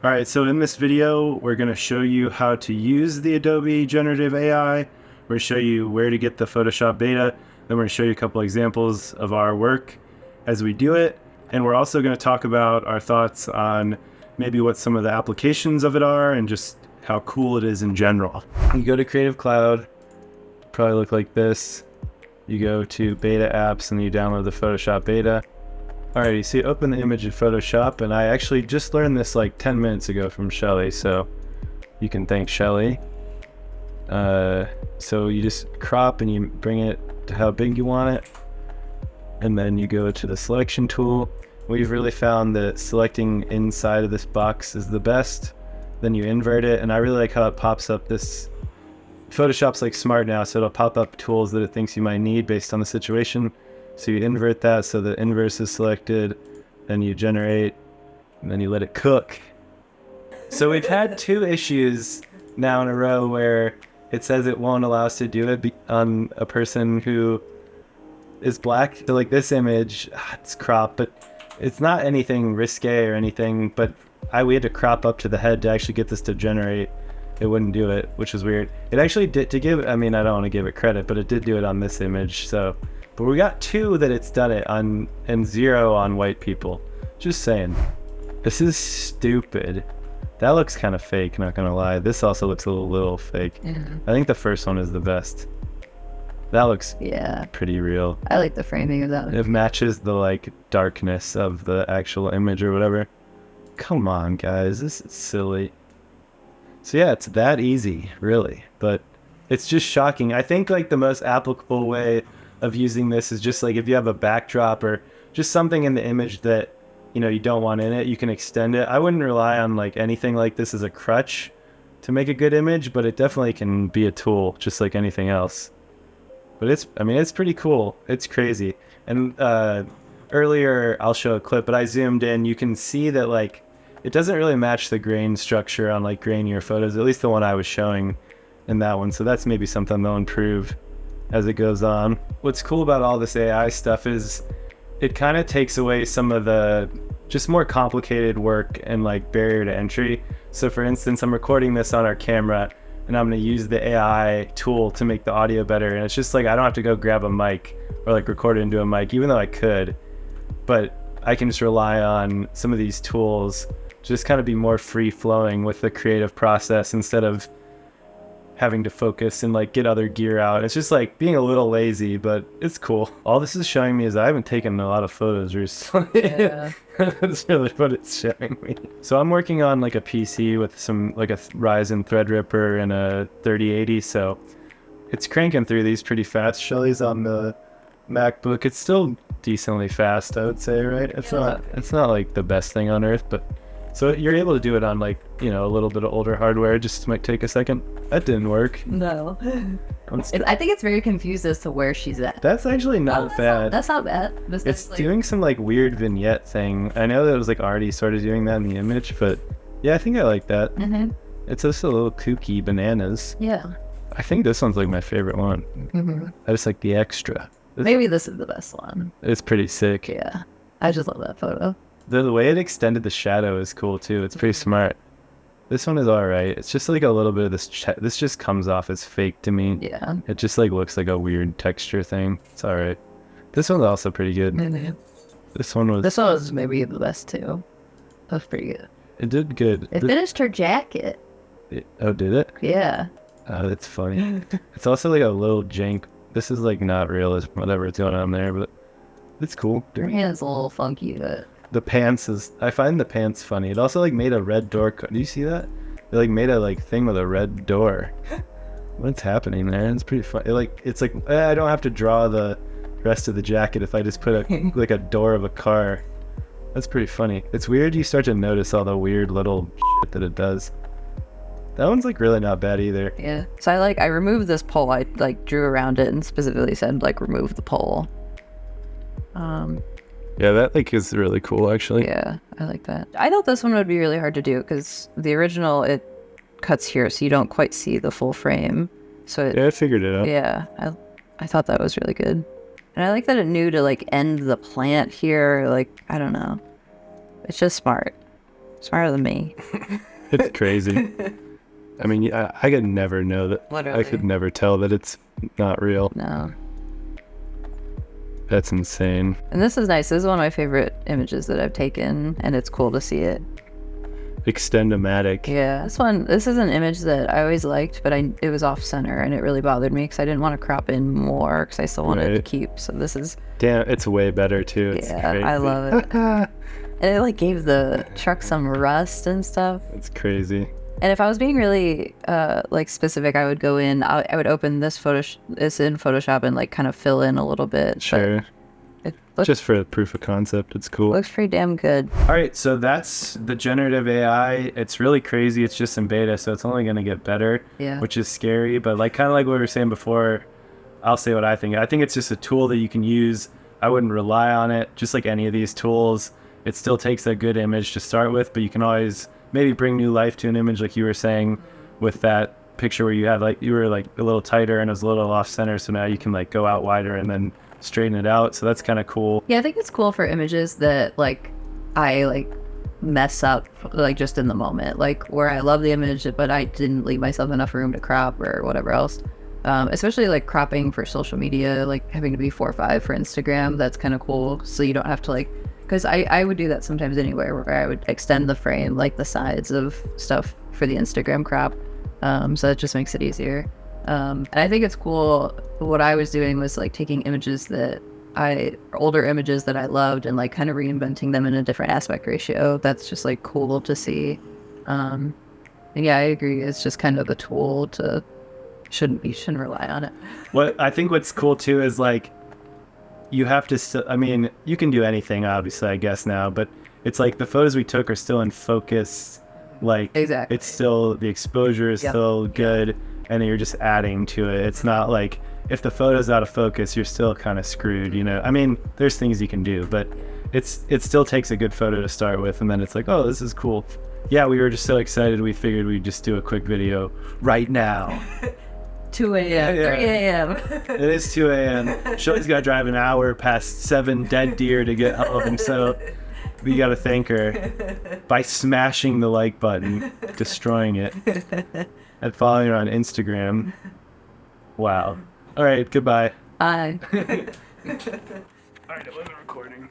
All right, so in this video, we're going to show you how to use the Adobe Generative AI. We're going to show you where to get the Photoshop beta. Then we're going to show you a couple examples of our work as we do it. And we're also going to talk about our thoughts on maybe what some of the applications of it are and just how cool it is in general. You go to Creative Cloud, probably look like this. You go to Beta Apps and you download the Photoshop beta. Alright, you see open the image in Photoshop, and I actually just learned this like 10 minutes ago from Shelly, so you can thank Shelly. So you just crop and you bring it to how big you want it, and then you go to the selection tool. We've really found that selecting inside of this box is the best. Then you invert it, and I really like how it pops up this... Photoshop's like smart now, so it'll pop up tools that it thinks you might need based on the situation. So you invert that so the inverse is selected, then you generate, and then you let it cook. So we've had two issues now in a row where it says it won't allow us to do it on a person who is black. So like this image, it's cropped, but it's not anything risque or anything, but we had to crop up to the head to actually get this to generate. It wouldn't do it, which is weird. It actually did, I mean, I don't want to give it credit, but it did do it on this image, so... But we got 2 that it's done it on, and 0 on white people. Just saying. This is stupid. That looks kind of fake, not gonna lie. This also looks a little fake. I think the first one is the best. That looks pretty real. I like the framing of that. It matches the like darkness of the actual image or whatever. Come on, guys, this is silly. So yeah, it's that easy, really. But it's just shocking. I think like the most applicable way of using this is just like if you have a backdrop or just something in the image that you don't want in it, you can extend it. I wouldn't rely on like anything like this as a crutch to make a good image, but it definitely can be a tool just like anything else. But it's pretty cool. It's crazy. And earlier I'll show a clip, but I zoomed in. You can see that like it doesn't really match the grain structure on like grainier photos, at least the one I was showing in that one. So that's maybe something they'll improve as it goes on. What's cool about all this AI stuff is it kind of takes away some of the just more complicated work and like barrier to entry. So for instance, I'm recording this on our camera and I'm going to use the AI tool to make the audio better. And it's just like, I don't have to go grab a mic or like record it into a mic, even though I could, but I can just rely on some of these tools to just kind of be more free flowing with the creative process instead of having to focus and like get other gear out. It's just like being a little lazy, but it's cool. All this is showing me is I haven't taken a lot of photos recently. Yeah. That's really what it's showing me. So I'm working on like a PC with some like a Ryzen Threadripper and a 3080, so it's cranking through these pretty fast. Shelly's on the MacBook. It's still decently fast, I would say, right? It's not like the best thing on earth, but so you're able to do it on like, a little bit of older hardware. It just might take a second. That didn't work. No. I think it's very confused as to where she's at. That's actually not bad. That's not bad. It's doing some like weird vignette thing. I know that it was like already started doing that in the image, but yeah, I think I like that. Mm-hmm. It's just a little kooky bananas. Yeah. I think this one's like my favorite one. Mm-hmm. I just like the extra. Maybe this is the best one. It's pretty sick. Yeah. I just love that photo. The way it extended the shadow is cool too. It's pretty smart. This one is alright. It's just like a little bit of this. This just comes off as fake to me. Yeah. It just like looks like a weird texture thing. It's alright. This one's also pretty good. Mm-hmm. This one was maybe the best too. That was pretty good. It did good. It finished her jacket. Oh, did it? Yeah. Oh, that's funny. It's also like a little jank. This is like not realistic, whatever's going on there, but it's cool. Her hand's a little funky, but... The pants I find the pants funny. It also like made a red door. Do you see that? They like made a like thing with a red door. What's happening there? It's pretty fun. It's like I don't have to draw the rest of the jacket if I just put like a door of a car. That's pretty funny. It's weird. You start to notice all the weird little shit that it does. That one's like really not bad either. Yeah. So I removed this pole. I like drew around it and specifically said like remove the pole. Yeah, that like is really cool actually. Yeah, I like that. I thought this one would be really hard to do because the original it cuts here, so you don't quite see the full frame. So yeah, I figured it out. Yeah, I thought that was really good, and I like that it knew to like end the plant here. Like I don't know, it's just smart. Smarter than me. It's crazy. I mean, I could never know that. Literally. I could never tell that it's not real. No. That's insane. And this is nice. This is one of my favorite images that I've taken, and it's cool to see it. Extend-o-matic. Yeah, this is an image that I always liked, but it was off center, and it really bothered me because I didn't want to crop in more because I still wanted to keep. So this is, Damn, it's way better too. It's yeah, crazy. I love it. And it like gave the truck some rust and stuff. It's crazy. And if I was being really like specific, I would go in. I would open this this in Photoshop and like kind of fill in a little bit. Sure. It looks, Just for the proof of concept, it's cool. looks pretty damn good. All right, so that's the generative AI. It's really crazy. It's just in beta, so it's only going to get better, Yeah. which is scary. But like kind of like what we were saying before, I'll say what I think. I think it's just a tool that you can use. I wouldn't rely on it, just like any of these tools. It still takes a good image to start with, but you can always maybe bring new life to an image, like you were saying with that picture where you had like you were like a little tighter and it was a little off center. So now you can like go out wider and then straighten it out. So that's kind of cool. Yeah, I think it's cool for images that like I like mess up like just in the moment, like where I love the image but I didn't leave myself enough room to crop or whatever else. Especially like cropping for social media, like having to be 4:5 for Instagram. That's kind of cool. So you don't have to like, because I would do that sometimes anyway, where I would extend the frame, like the sides of stuff for the Instagram crop. So it just makes it easier. And I think it's cool. What I was doing was like taking images older images that I loved and like kind of reinventing them in a different aspect ratio. That's just like cool to see. And yeah, I agree. It's just kind of a tool to, you shouldn't rely on it. What I think what's cool too is like you have to still, I mean, you can do anything obviously, I guess now, but it's like the photos we took are still in focus. Like Exactly. it's still, the exposure is still good, and then you're just adding to it. It's not like if the photo's out of focus, you're still kind of screwed, you know? I mean, there's things you can do, but it still takes a good photo to start with, and then it's like, oh, this is cool. Yeah, we were just so excited, we figured we'd just do a quick video right now. 2 a.m., Yeah. 3 a.m. It is 2 a.m. Shelly's got to drive an hour past 7 dead deer to get home, so we got to thank her by smashing the like button, destroying it, and following her on Instagram. Wow. All right, goodbye. Bye. All right, I wasn't recording.